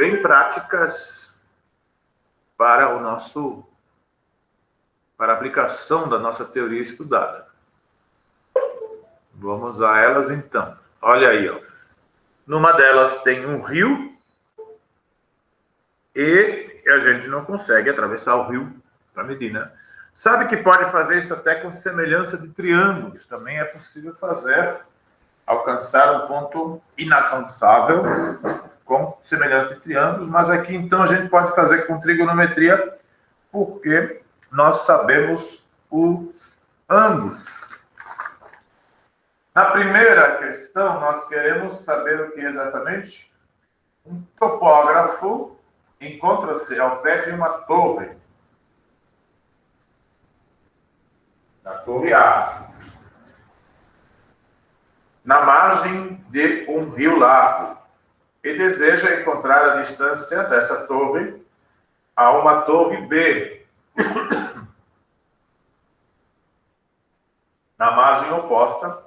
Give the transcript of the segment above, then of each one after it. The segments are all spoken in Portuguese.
bem práticas para para a aplicação da nossa teoria estudada. Vamos a elas então. Olha aí, ó. Numa delas tem um rio e a gente não consegue atravessar o rio para medir, né? Sabe que pode fazer isso até com semelhança de triângulos. Também é possível fazer, alcançar um ponto inalcançável com semelhança de triângulos, mas aqui então a gente pode fazer com trigonometria, porque nós sabemos o ângulo. Na primeira questão, nós queremos saber o que exatamente? Um topógrafo encontra-se ao pé de uma torre. Na torre A. Na margem de um rio largo. E deseja encontrar a distância dessa torre a uma torre B. Na margem oposta,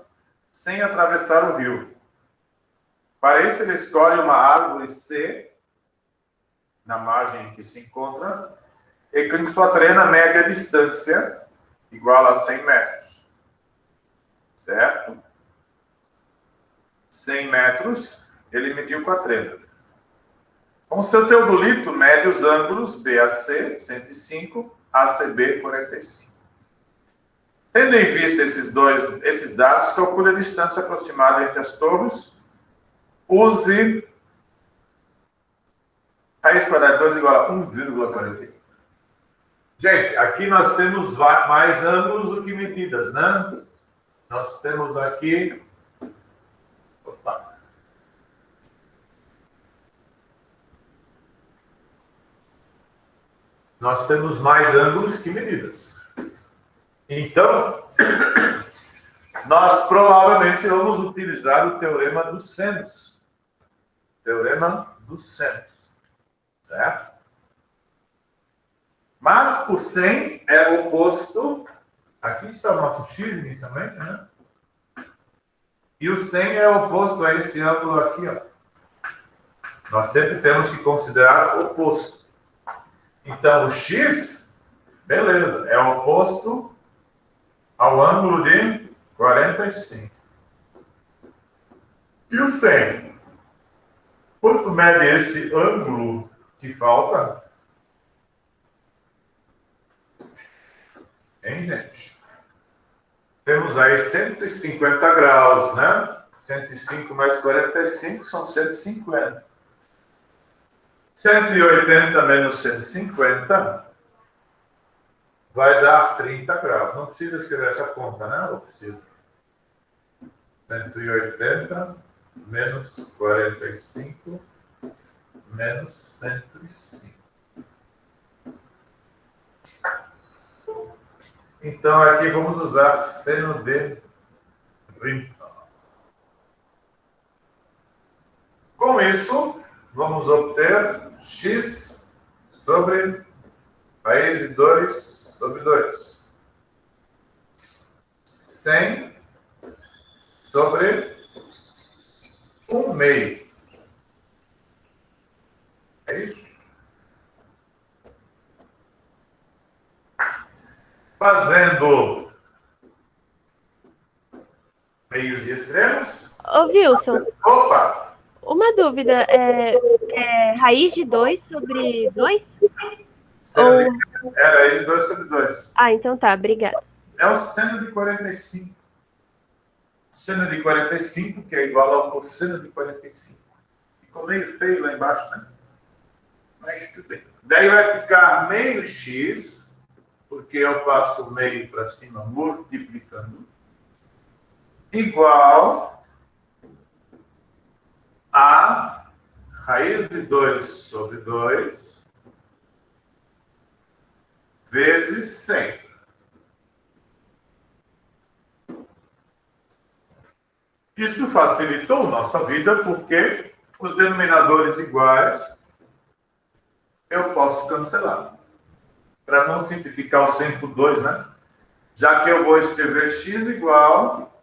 sem atravessar o rio. Para isso, ele escolhe uma árvore C, na margem em que se encontra, e com sua trena mede a distância, igual a 100 metros. Certo? 100 metros, ele mediu com a trena. Com seu teodolito, mede os ângulos BAC, 105, ACB, 45. Tendo em vista esses dados, calcule a distância aproximada entre as torres. Use raiz quadrada de 2 igual a 1,45. Gente, aqui nós temos mais ângulos do que medidas, né? Nós temos aqui... Opa. Nós temos mais ângulos que medidas. Então, nós provavelmente vamos utilizar o teorema dos senos. Teorema dos senos. Certo? Mas o 100 é o oposto... Aqui está o nosso x inicialmente, né? E o 100 é oposto a esse ângulo aqui, ó. Nós sempre temos que considerar o oposto. Então, o x, beleza, é oposto ao ângulo de 45. E o 100? Quanto mede esse ângulo que falta? Hein, gente? Temos aí 150 graus, né? 105 mais 45 são 150. 180 menos 150 vai dar 30 graus. Não precisa escrever essa conta, né? Ou precisa? 180 menos 45 menos 105. Então, aqui vamos usar seno de 30. Com isso, vamos obter x sobre raiz de 2 sobre 2. 100 sobre 1 meio. É isso? Fazendo meios e extremos. Ô, Wilson. Opa! Uma dúvida. É raiz de 2 sobre 2? É raiz de 2 sobre 2. Ah, então tá, obrigada. É o seno de 45. Seno de 45, que é igual ao cosseno de 45. Ficou meio feio lá embaixo, né? Mas tudo bem. Daí vai ficar meio x, porque eu passo meio para cima multiplicando, igual a raiz de 2 sobre 2 vezes 100. Isso facilitou nossa vida, porque os denominadores iguais eu posso cancelar. Para não simplificar o 100 por 2, né? Já que eu vou escrever x igual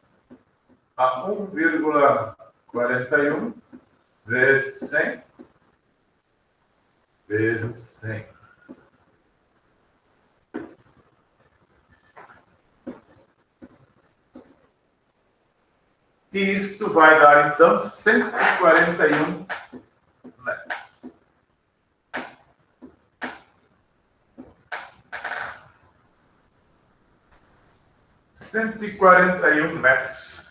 a 1,41 vezes 100. vezes 100. E isto vai dar, então, 141 metros. metros.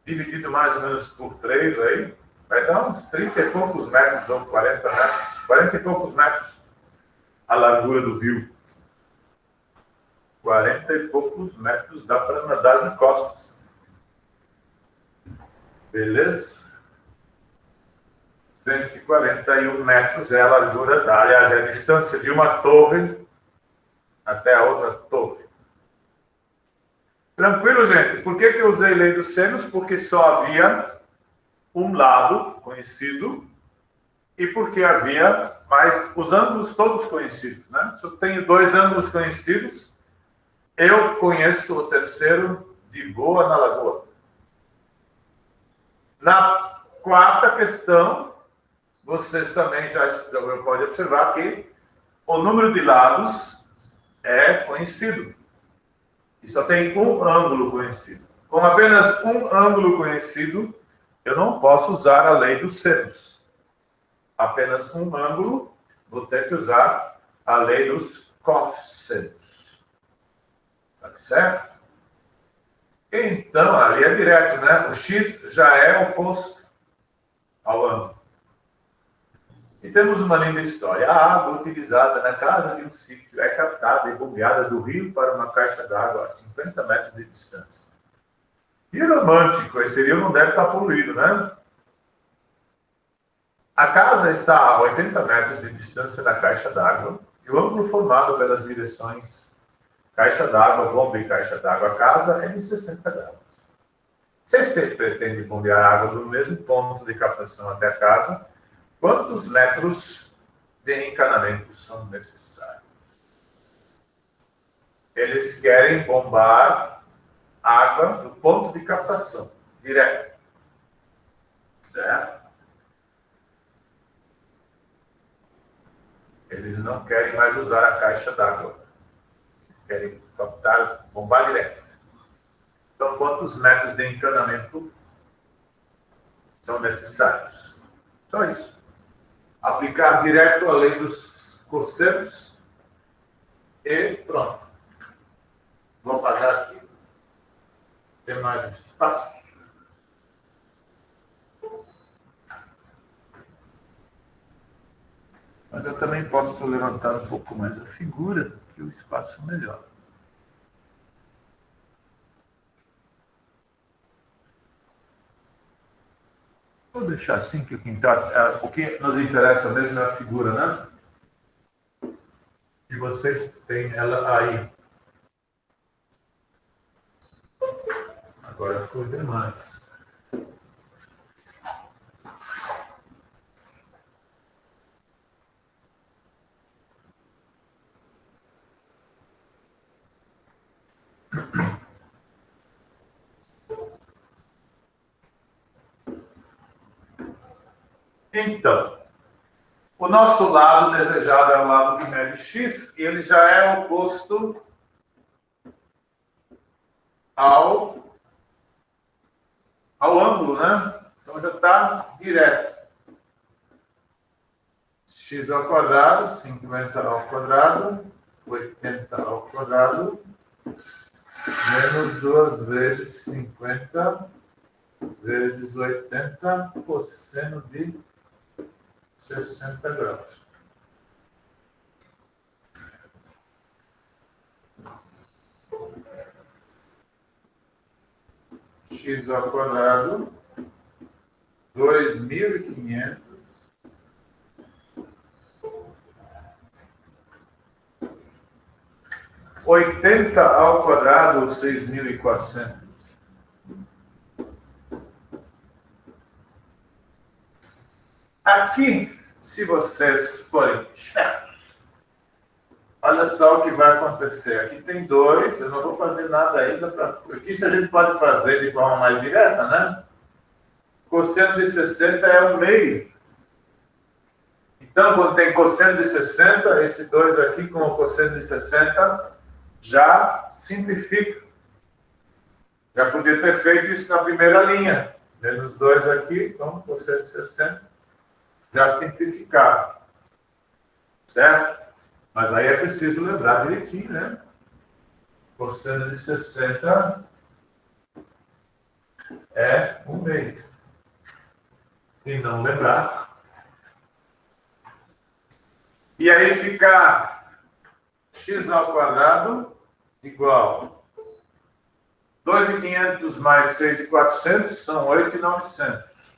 Dividido mais ou menos por 3 aí, vai dar uns 30 e poucos metros, ou 40 metros. 40 e poucos metros a largura do rio. 40 e poucos metros dá para nadar de costas. Beleza? 141 metros é a largura da, aliás, é a distância de uma torre até a outra torre. Tranquilo, gente? Por que eu usei lei dos sênios? Porque só havia um lado conhecido e porque havia mais os ângulos todos conhecidos, né? Se eu tenho 2 ângulos conhecidos, eu conheço o terceiro de boa na lagoa. Na quarta questão, vocês também já podem observar que o número de lados é conhecido. E só tem um ângulo conhecido. Com apenas um ângulo conhecido, eu não posso usar a lei dos sênios. Apenas um ângulo, vou ter que usar a lei dos cossênios. Tá certo? Então, ali é direto, né? O x já é oposto ao ângulo. E temos uma linda história. A água utilizada na casa de um sítio é captada e bombeada do rio para uma caixa d'água a 50 metros de distância. E romântico, esse rio não deve estar poluído, né? A casa está a 80 metros de distância da caixa d'água e o ângulo formado pelas direções caixa d'água, bomba e caixa d'água, a casa é de 60 graus. Se você pretende bombear água do mesmo ponto de captação até a casa, quantos metros de encanamento são necessários? Eles querem bombar água do ponto de captação, direto. Certo? Eles não querem mais usar a caixa d'água. Eles querem captar, bombar direto. Então, quantos metros de encanamento são necessários? Só isso. Aplicar direto a lei dos cossenos e pronto. Vou apagar aqui. Tem mais espaço. Mas eu também posso levantar um pouco mais a figura, que o espaço melhora. Vou deixar assim, que o que nos interessa mesmo é a figura, né? E vocês têm ela aí. Agora ficou demais. Então, o nosso lado desejado é o lado de médio x, e ele já é oposto ao ângulo, né? Então já está direto. X ao quadrado, 50 ao quadrado, 80 ao quadrado, menos 2 vezes 50 vezes 80, cosseno de 60 graus. X ao quadrado, 2.500 80 ao quadrado, 6.400. Aqui, se vocês forem espertos, olha só o que vai acontecer. Aqui tem 2, eu não vou fazer nada ainda para... Aqui se a gente pode fazer de forma mais direta, né? Cosseno de 60 é 1 meio. Então, quando tem cosseno de 60, esse 2 aqui com o cosseno de 60 já simplifica. Já podia ter feito isso na primeira linha. Menos 2 aqui, então cosseno de 60 já simplificado. Certo? Mas aí é preciso lembrar direitinho, né? Cosseno de 60 é 1/2. Se não lembrar. E aí fica x ao quadrado igual 2.500 mais 6.400 são 8.900.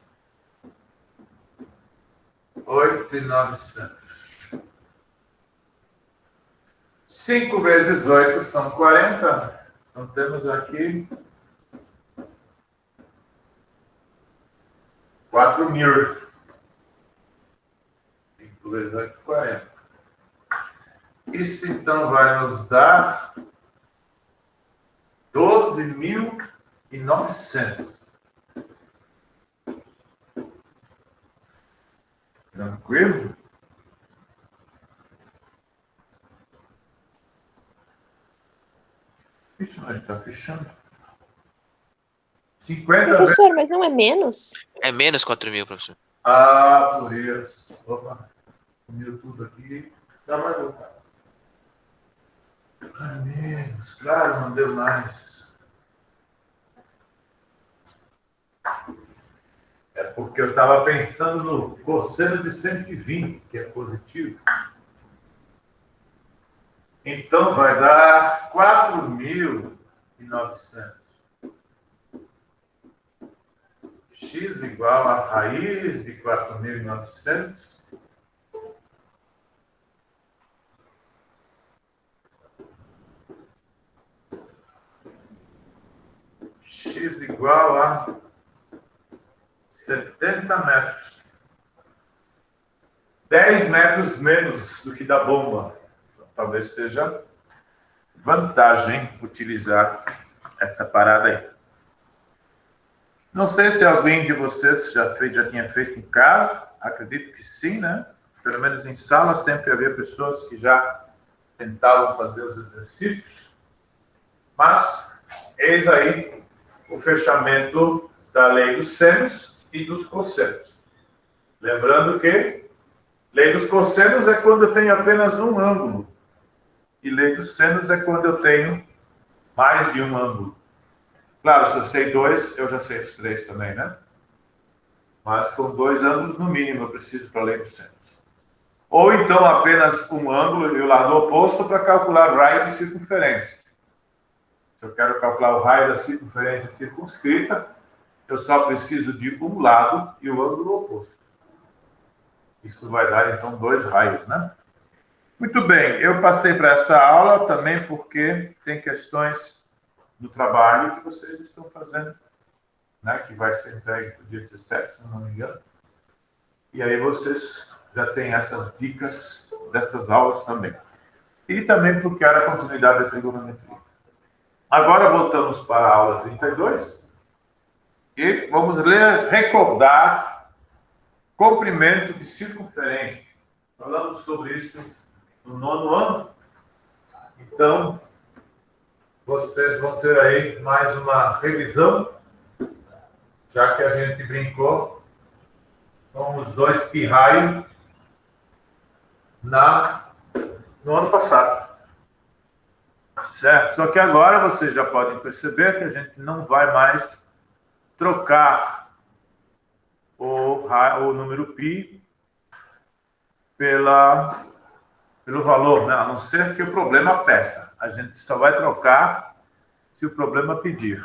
8.900. 5 vezes 8 são 40. Então temos aqui 4.000. 5 vezes 8, 40. Isso então vai nos dar 12.900. Tranquilo? Isso não está fechando. 50 Professor, mas não é menos? É menos 4.000, professor. Ah, por isso. Opa, sumiu tudo aqui. Já vai voltar. Ah, menos. Claro, não deu mais. É porque eu estava pensando no cosseno de 120, que é positivo. Então vai dar 4.900. X igual a raiz de 4.900. X igual a 70 metros. 10 metros menos do que da bomba. Então, talvez seja vantagem utilizar essa parada aí. Não sei se alguém de vocês já tinha feito em casa. Acredito que sim, né? Pelo menos em sala sempre havia pessoas que já tentavam fazer os exercícios. Mas eis aí o fechamento da lei dos senos e dos cossenos. Lembrando que lei dos cossenos é quando eu tenho apenas um ângulo. E lei dos senos é quando eu tenho mais de um ângulo. Claro, se eu sei 2, eu já sei os 3 também, né? Mas com 2 ângulos, no mínimo, eu preciso para a lei dos senos. Ou então apenas um ângulo e o lado oposto para calcular o raio de circunferência. Se eu quero calcular o raio da circunferência circunscrita, eu só preciso de um lado e o ângulo oposto. Isso vai dar, então, 2 raios, né? Muito bem, eu passei para essa aula também porque tem questões do trabalho que vocês estão fazendo, né? Que vai ser entregue no dia 17, se não me engano. E aí vocês já têm essas dicas dessas aulas também. E também porque era a continuidade da trigonometria. Agora voltamos para a aula 32 e vamos recordar comprimento de circunferência. Falamos sobre isso no 9º ano. Então, vocês vão ter aí mais uma revisão, já que a gente brincou com os 2 pi-raio no ano passado. Certo? Só que agora vocês já podem perceber que a gente não vai mais trocar o número π pelo valor, né? A não ser que o problema peça. A gente só vai trocar se o problema pedir.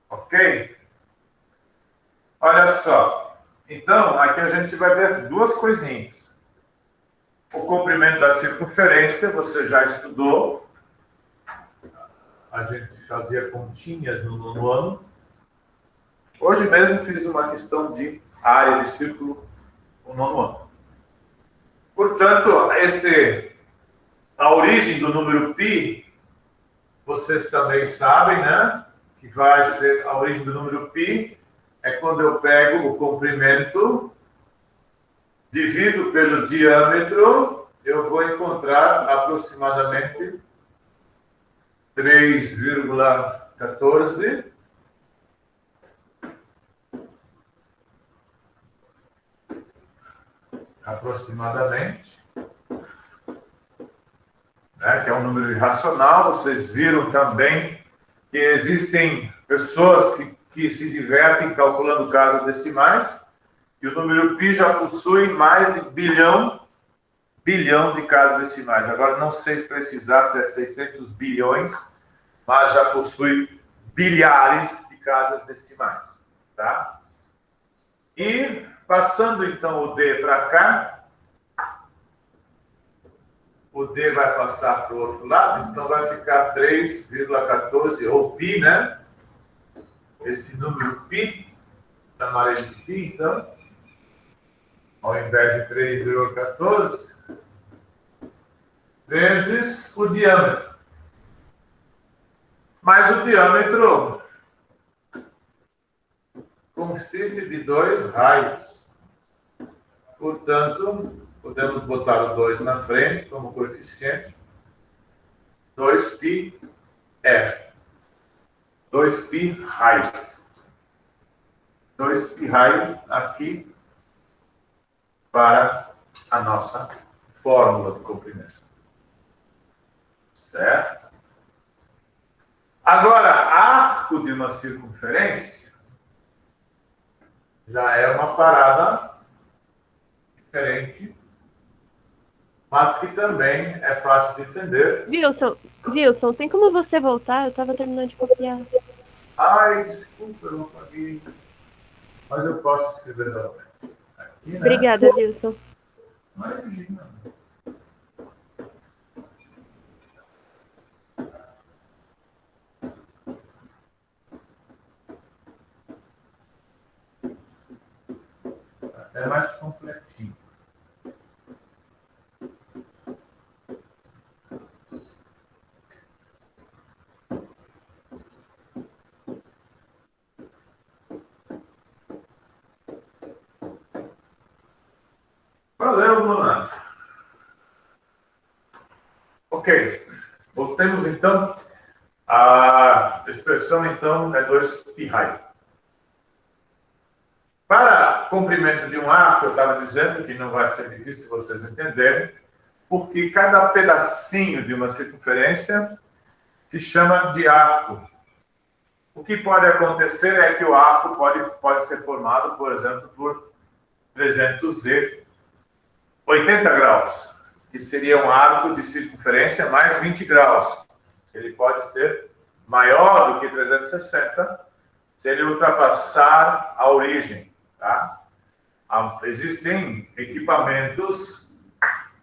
Ok? Olha só. Então, aqui a gente vai ver 2 coisinhas. O comprimento da circunferência, você já estudou. A gente fazia continhas no 9º ano. Hoje mesmo fiz uma questão de área de círculo no 9º ano. Portanto, a origem do número π, vocês também sabem, né? Que vai ser a origem do número π é quando eu pego o comprimento divido pelo diâmetro, eu vou encontrar aproximadamente 3,14 aproximadamente, né, que é um número irracional. Vocês viram também que existem pessoas que se divertem calculando casas decimais, e o número π já possui mais de bilhão de casas decimais. Agora, não sei precisar se é 600 bilhões, mas já possui bilhares de casas decimais, tá? E, passando, então, o D para cá, o D vai passar para o outro lado, então vai ficar 3,14, ou π, né? Esse número π, chamarei de π, então, ao invés de 3,14, vezes o diâmetro. Mas o diâmetro consiste de 2 raios. Portanto, podemos botar o 2 na frente como coeficiente. 2πr. 2π raio. 2π raio aqui para a nossa fórmula de comprimento. Certo? Agora, arco de uma circunferência já é uma parada diferente, mas que também é fácil de entender. Wilson, tem como você voltar? Eu estava terminando de copiar. Ai, desculpa, eu não paguei. Mas eu posso escrever novamente. Aqui, né? Obrigada, Wilson. Imagina. É mais completinho. Valeu, Bruno. Ok. Voltemos, então. A expressão, então, é 2π raio. Para comprimento de um arco, eu estava dizendo que não vai ser difícil vocês entenderem, porque cada pedacinho de uma circunferência se chama de arco. O que pode acontecer é que o arco pode ser formado, por exemplo, por 380 graus, que seria um arco de circunferência mais 20 graus. Ele pode ser maior do que 360 se ele ultrapassar a origem. Tá? Existem equipamentos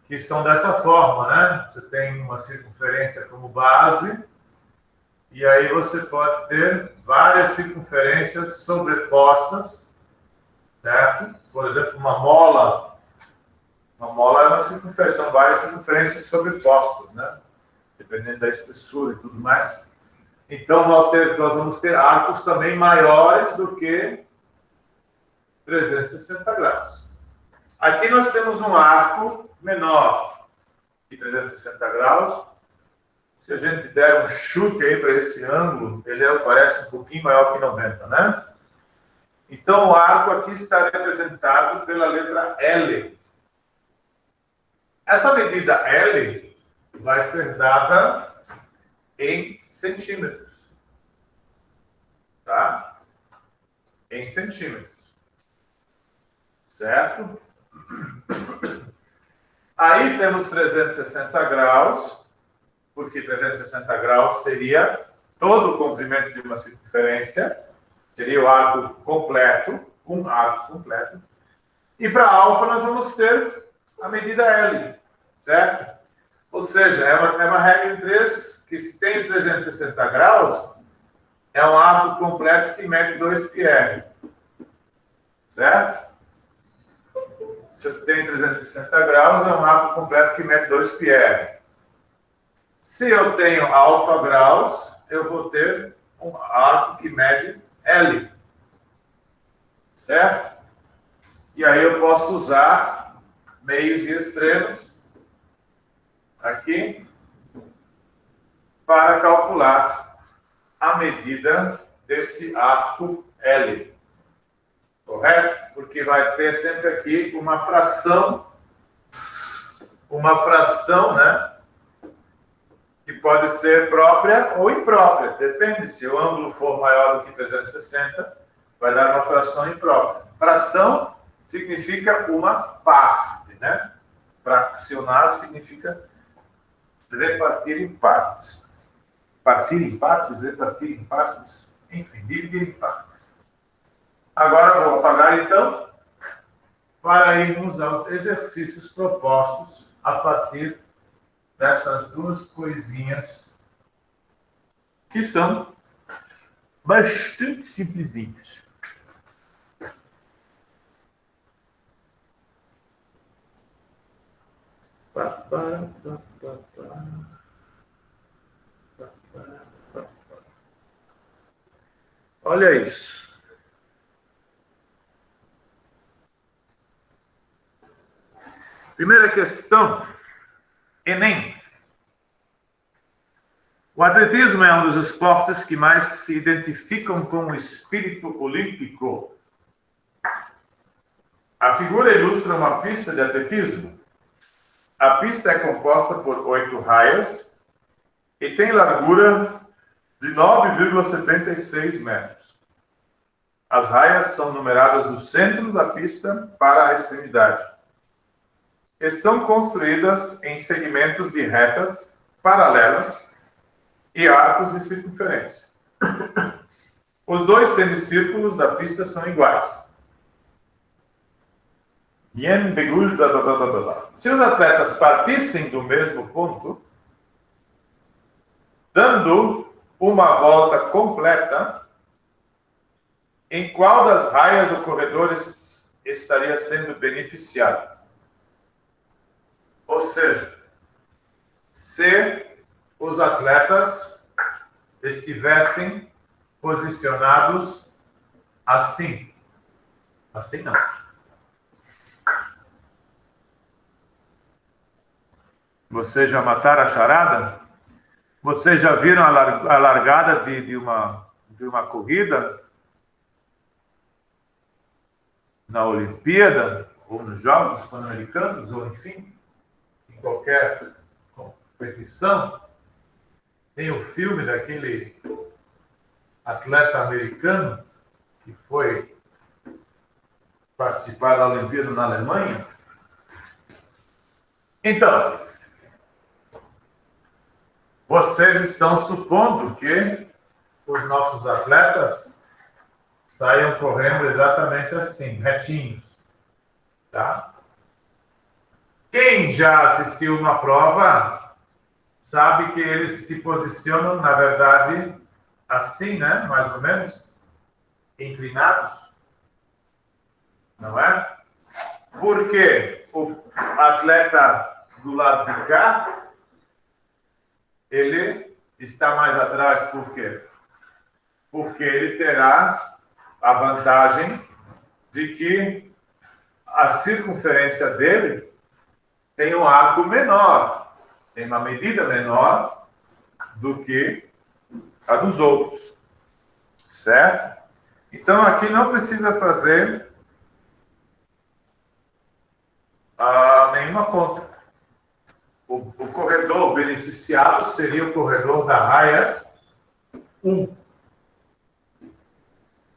que são dessa forma, né? Você tem uma circunferência como base, e aí você pode ter várias circunferências sobrepostas, certo? Por exemplo, uma mola. Uma mola é uma circunferência, são várias circunferências sobrepostas, né? Dependendo da espessura e tudo mais. Então, nós vamos ter arcos também maiores do que 360 graus. Aqui nós temos um arco menor que 360 graus. Se a gente der um chute aí para esse ângulo, ele parece um pouquinho maior que 90, né? Então, o arco aqui está representado pela letra L. Essa medida L vai ser dada em centímetros. Tá? Em centímetros. Certo? Aí temos 360 graus, porque 360 graus seria todo o comprimento de uma circunferência, seria o arco completo, um arco completo. E para alfa nós vamos ter a medida L, certo? Ou seja, é uma regra em 3, que se tem 360 graus, é um arco completo que mede 2πr, certo? Se eu tenho 360 graus, é um arco completo que mede 2πr. Se eu tenho alfa graus, eu vou ter um arco que mede L. Certo? E aí eu posso usar meios e extremos, aqui, para calcular a medida desse arco L. Correto? Porque vai ter sempre aqui uma fração, né? Que pode ser própria ou imprópria. Depende. Se o ângulo for maior do que 360, vai dar uma fração imprópria. Fração significa uma parte, né? Fracionar significa repartir em partes. Partir em partes, repartir em partes, enfim, dividir em partes. Agora vou apagar, então, para irmos aos exercícios propostos a partir dessas duas coisinhas que são bastante simplesinhas. Olha isso. Primeira questão, Enem. O atletismo é um dos esportes que mais se identificam com o espírito olímpico. A figura ilustra uma pista de atletismo. A pista é composta por 8 raias e tem largura de 9,76 metros. As raias são numeradas do centro da pista para a extremidade e são construídas em segmentos de retas paralelas e arcos de circunferência. Os dois semicírculos da pista são iguais. Se os atletas partissem do mesmo ponto, dando uma volta completa, em qual das raias o corredor estaria sendo beneficiado? Ou seja, se os atletas estivessem posicionados assim. Assim não. Vocês já mataram a charada? Vocês já viram a largada de uma corrida? Na Olimpíada, ou nos Jogos Pan-Americanos, ou enfim, em qualquer competição? Tem o filme daquele atleta americano que foi participar da Olimpíada na Alemanha. Então, vocês estão supondo que os nossos atletas saiam correndo exatamente assim, retinhos, tá? Quem já assistiu uma prova sabe que eles se posicionam, na verdade, assim, né? Mais ou menos, inclinados, não é? Porque o atleta do lado de cá, ele está mais atrás, por quê? Porque ele terá a vantagem de que a circunferência dele tem um arco menor, tem uma medida menor do que a dos outros, certo? Então, aqui não precisa fazer nenhuma conta. O corredor beneficiado seria o corredor da raia 1.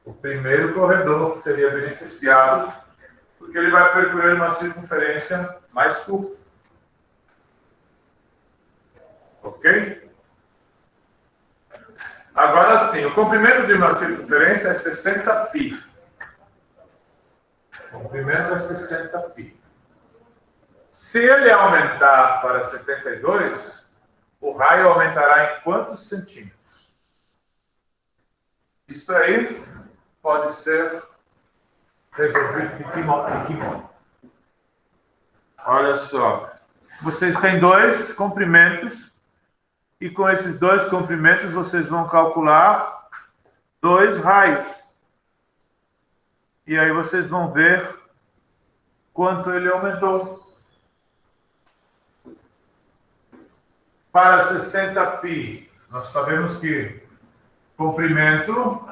O primeiro corredor seria beneficiado porque ele vai percorrer uma circunferência mais curta. Ok? Agora sim, o comprimento de uma circunferência é 60 π. O comprimento é 60 π. Se ele aumentar para 72, o raio aumentará em quantos centímetros? Isso aí pode ser resolvido de que modo? Olha só. Vocês têm 2 comprimentos e com esses 2 comprimentos vocês vão calcular 2 raios. E aí vocês vão ver quanto ele aumentou. Para 60π, nós sabemos que comprimento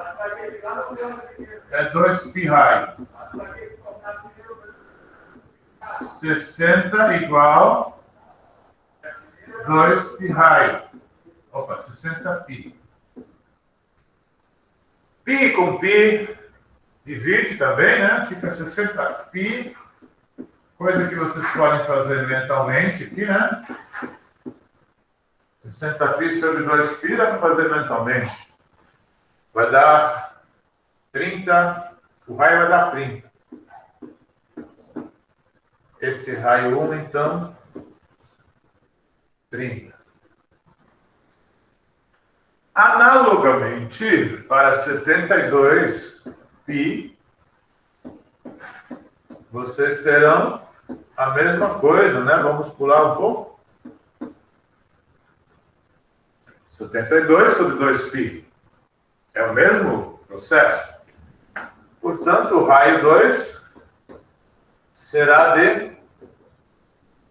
é 2π raio. 60 igual 2π raio. Opa, 60π. Π com π divide também, né? Fica 60π. Coisa que vocês podem fazer mentalmente aqui, né? 60π sobre 2π dá para fazer mentalmente. Vai dar 30. O raio vai dar 30. Esse raio 1, então, 30. Analogamente, para 72π, vocês terão a mesma coisa, né? Vamos pular um pouco. 72 sobre 2π. É o mesmo processo. Portanto, o raio 2 será de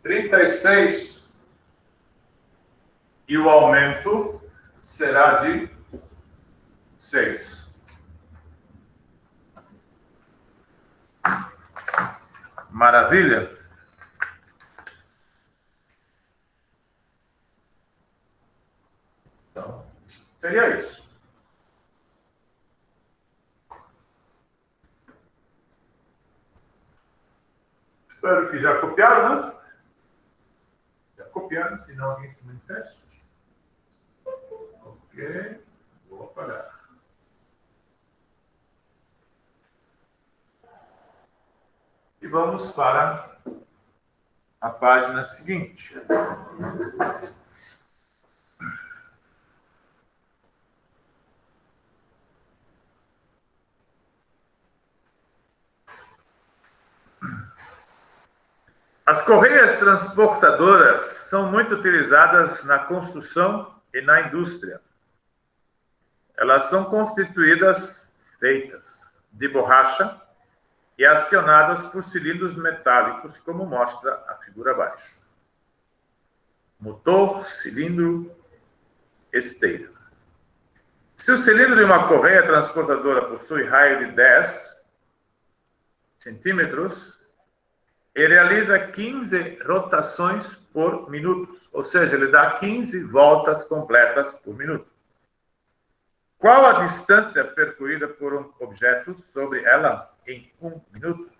36. E o aumento será de 6. Maravilha? Então, seria isso. Espero que já copiaram, né? Já copiaram, senão alguém se manifesta. Ok, vou apagar. E vamos para a página seguinte. As correias transportadoras são muito utilizadas na construção e na indústria. Elas são feitas de borracha e acionadas por cilindros metálicos, como mostra a figura abaixo. Motor, cilindro, esteira. Se o cilindro de uma correia transportadora possui raio de 10 centímetros, ele realiza 15 rotações por minuto, ou seja, ele dá 15 voltas completas por minuto. Qual a distância percorrida por um objeto sobre ela em 1 minuto?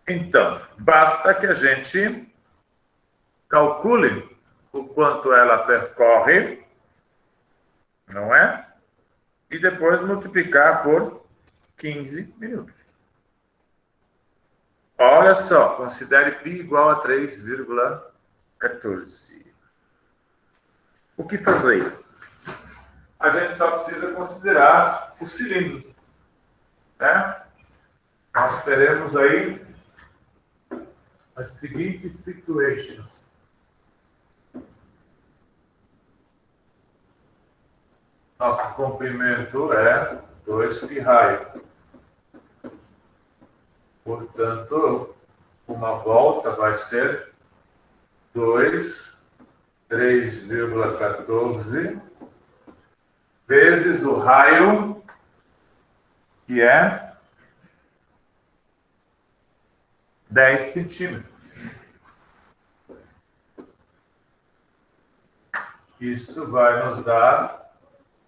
Então, basta que a gente calcule o quanto ela percorre, não é? E depois multiplicar por 15 minutos. Olha só, considere π igual a 3,14. O que fazer? A gente só precisa considerar o cilindro, né? Nós teremos aí as seguintes situações. Nosso comprimento é 2π raio. Portanto, uma volta vai ser 3,14 vezes o raio, que é 10 centímetros. Isso vai nos dar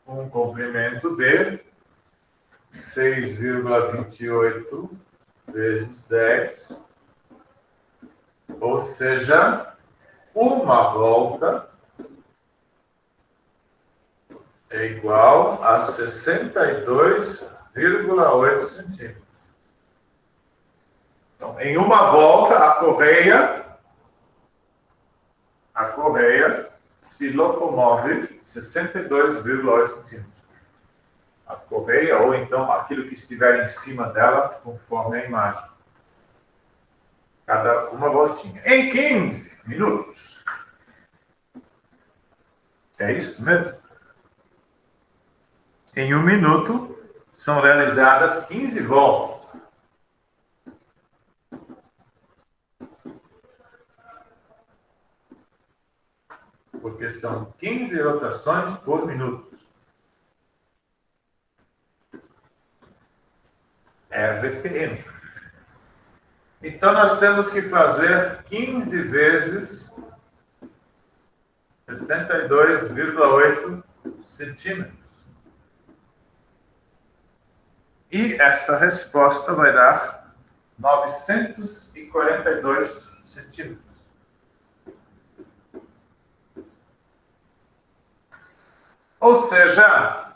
um comprimento de 6,28 vezes 10, ou seja, uma volta é igual a 62,8 centímetros. Então, em uma volta, a correia se locomove 62,8 centímetros. A correia, ou então aquilo que estiver em cima dela, conforme a imagem. Cada uma voltinha. Em 15 minutos. É isso mesmo? Em 1 minuto, são realizadas 15 voltas. porque são 15 rotações por minuto. RPM. Então, nós temos que fazer 15 vezes 62,8 centímetros. E essa resposta vai dar 942 centímetros. Ou seja,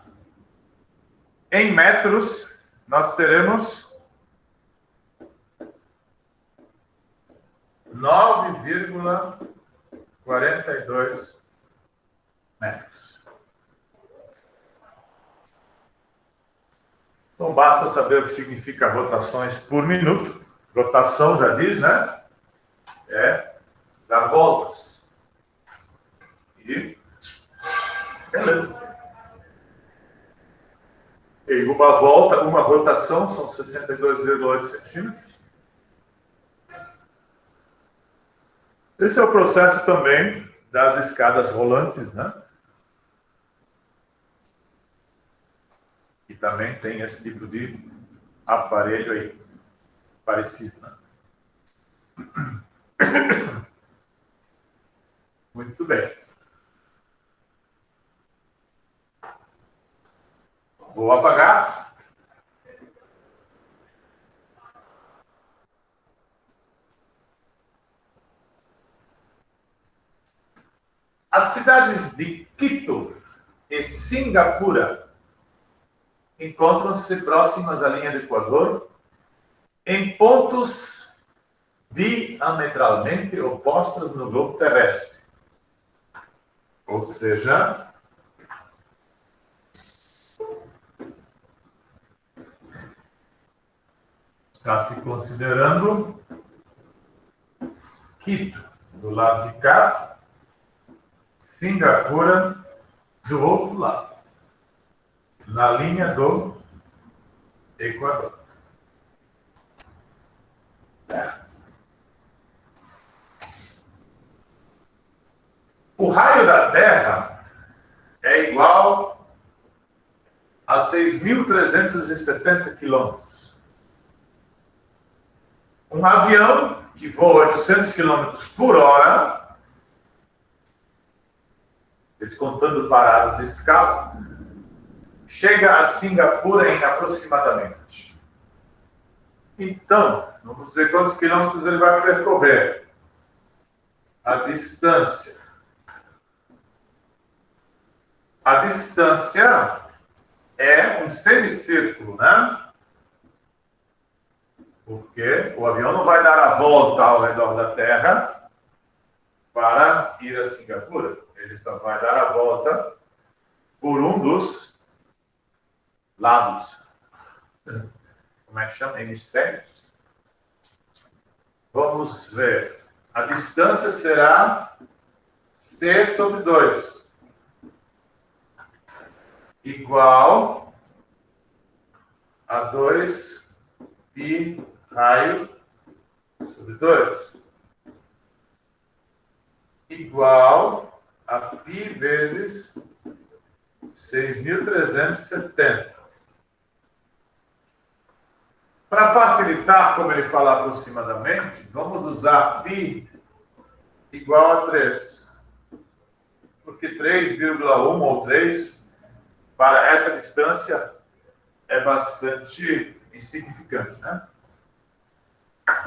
em metros, nós teremos 9,42 metros. Então, basta saber o que significa rotações por minuto. Rotação já diz, né? É dar voltas. E beleza. E uma volta, uma rotação são 62,8 centímetros. Esse é o processo também das escadas rolantes, né? E também tem esse tipo de aparelho aí, parecido, né? Muito bem. Vou apagar. As cidades de Quito e Singapura encontram-se próximas à linha do Equador em pontos diametralmente opostos no globo terrestre. Ou seja, está se considerando Quito do lado de cá, Singapura do outro lado, na linha do Equador. O raio da Terra é igual a 6.370 quilômetros. Um avião que voa 800 quilômetros por hora, descontando paradas de escala, chega a Singapura em aproximadamente. Então, vamos ver quantos quilômetros ele vai percorrer. A distância. A distância é um semicírculo, né? Porque o avião não vai dar a volta ao redor da Terra para ir a Singapura. Ele só vai dar a volta por um dos lados. Como é que chama? Hemisférios. Vamos ver. A distância será C sobre 2. Igual a 2 pi raio sobre 2. Igual a pi vezes 6.370. Para facilitar, como ele fala aproximadamente, vamos usar π igual a 3. Porque 3,1 ou 3, para essa distância, é bastante insignificante, né?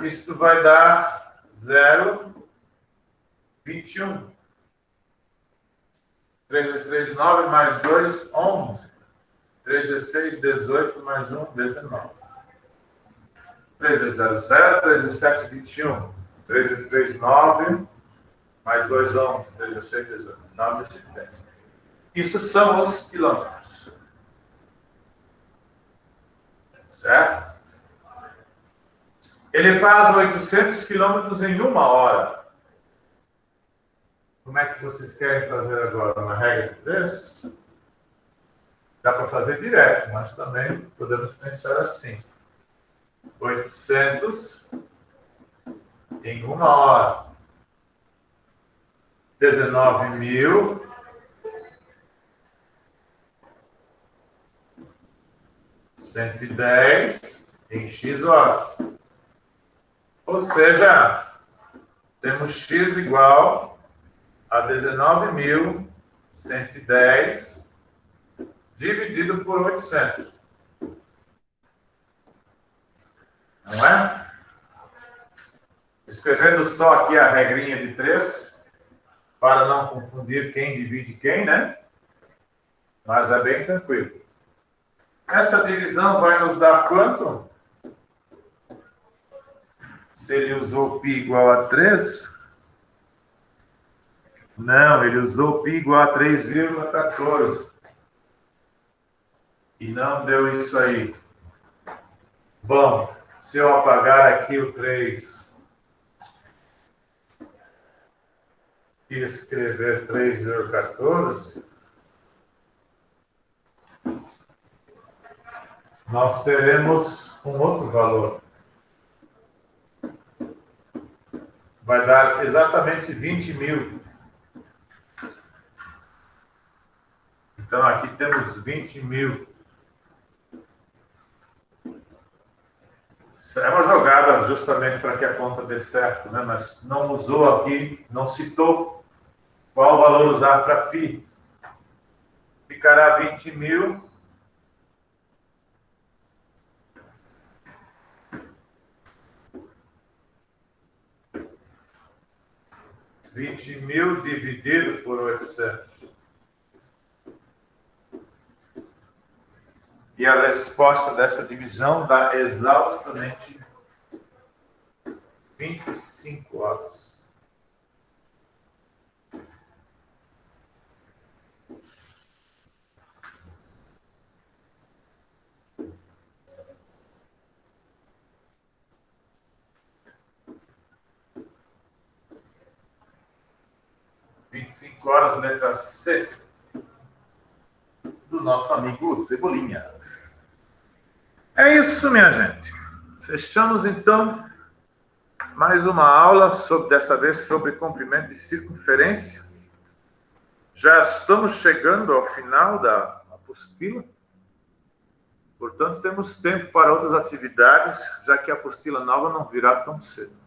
Isto vai dar 0,21. 3 vezes 3, 9, mais 2, 11. 3 vezes 6, 18, mais 1, 19. 3 vezes 0, 0. 3 vezes 7, 21. 3 vezes 3, 9. Mais 2, 11. 3 vezes 6, 18. 9 vezes 10. Isso são os quilômetros. Certo? Ele faz 800 quilômetros em 1 hora. Como é que vocês querem fazer agora? Uma regra de 3? Dá para fazer direto, mas também podemos pensar assim. 800 em 1 hora. 19.110 em X horas. Ou seja, temos X igual a 19.110 dividido por 800. Não é? Escrevendo só aqui a regrinha de 3, para não confundir quem divide quem, né? Mas é bem tranquilo. Essa divisão vai nos dar quanto? Se ele usou π igual a 3... Não, ele usou π igual a 3,14. E não deu isso aí. Bom, se eu apagar aqui o 3 e escrever 3,14, nós teremos um outro valor. Vai dar exatamente 20.000. Então, aqui temos 20.000. É uma jogada justamente para que a conta dê certo, né? Mas não usou aqui, não citou qual valor usar para π. Ficará 20.000 dividido por 800. E a resposta dessa divisão dá exaustamente 25 horas. Letra C, do nosso amigo Cebolinha. É isso, minha gente. Fechamos, então, mais uma aula, dessa vez sobre comprimento de circunferência. Já estamos chegando ao final da apostila. Portanto, temos tempo para outras atividades, já que a apostila nova não virá tão cedo.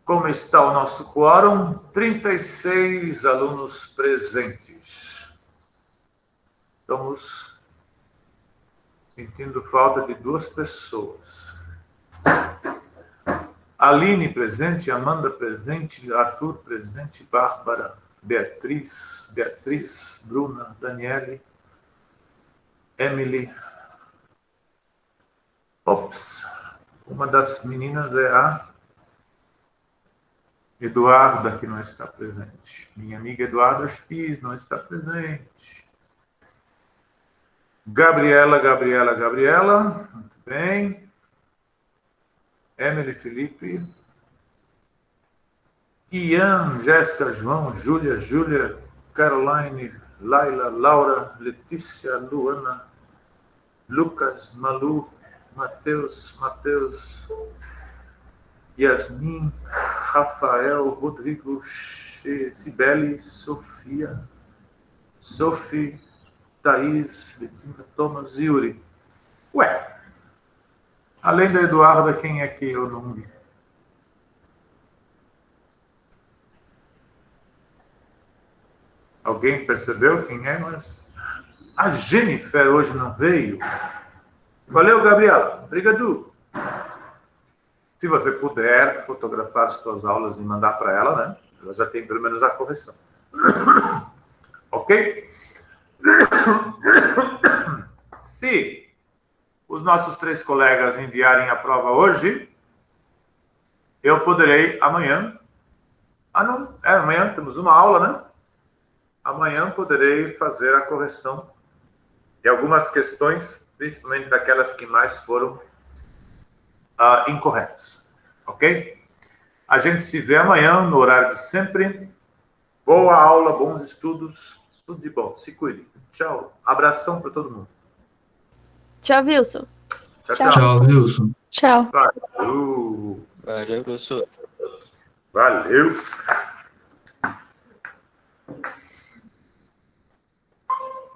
Como está o nosso quórum? 36 alunos presentes. Estamos sentindo falta de 2 pessoas. Aline presente, Amanda presente, Arthur presente, Bárbara, Beatriz, Bruna, Daniele, Emily. Ops, uma das meninas é a Eduarda, que não está presente. Minha amiga Eduarda Spis não está presente. Gabriela. Muito bem. Emily, Felipe. Ian, Jéssica, João, Júlia, Caroline, Laila, Laura, Letícia, Luana, Lucas, Malu, Matheus, Yasmin, Rafael, Rodrigo, Cibele, Sofia, Sophie, Thaís, Letina, Thomas e Yuri. Ué, além da Eduarda, quem é que eu não vi? Alguém percebeu quem é? Mas a Jennifer hoje não veio. Valeu, Gabriela. Obrigado. Se você puder fotografar as suas aulas e mandar para ela, né? Ela já tem pelo menos a correção. Ok? Se os nossos 3 colegas enviarem a prova hoje, eu poderei amanhã... amanhã temos uma aula, né? Amanhã poderei fazer a correção de algumas questões, principalmente daquelas que mais foram incorretas. Ok? A gente se vê amanhã no horário de sempre. Boa aula, bons estudos, tudo de bom. Se cuide. Tchau. Abração para todo mundo. Tchau, Wilson. Tchau, Wilson. Tchau. Valeu. Valeu, professor. Valeu.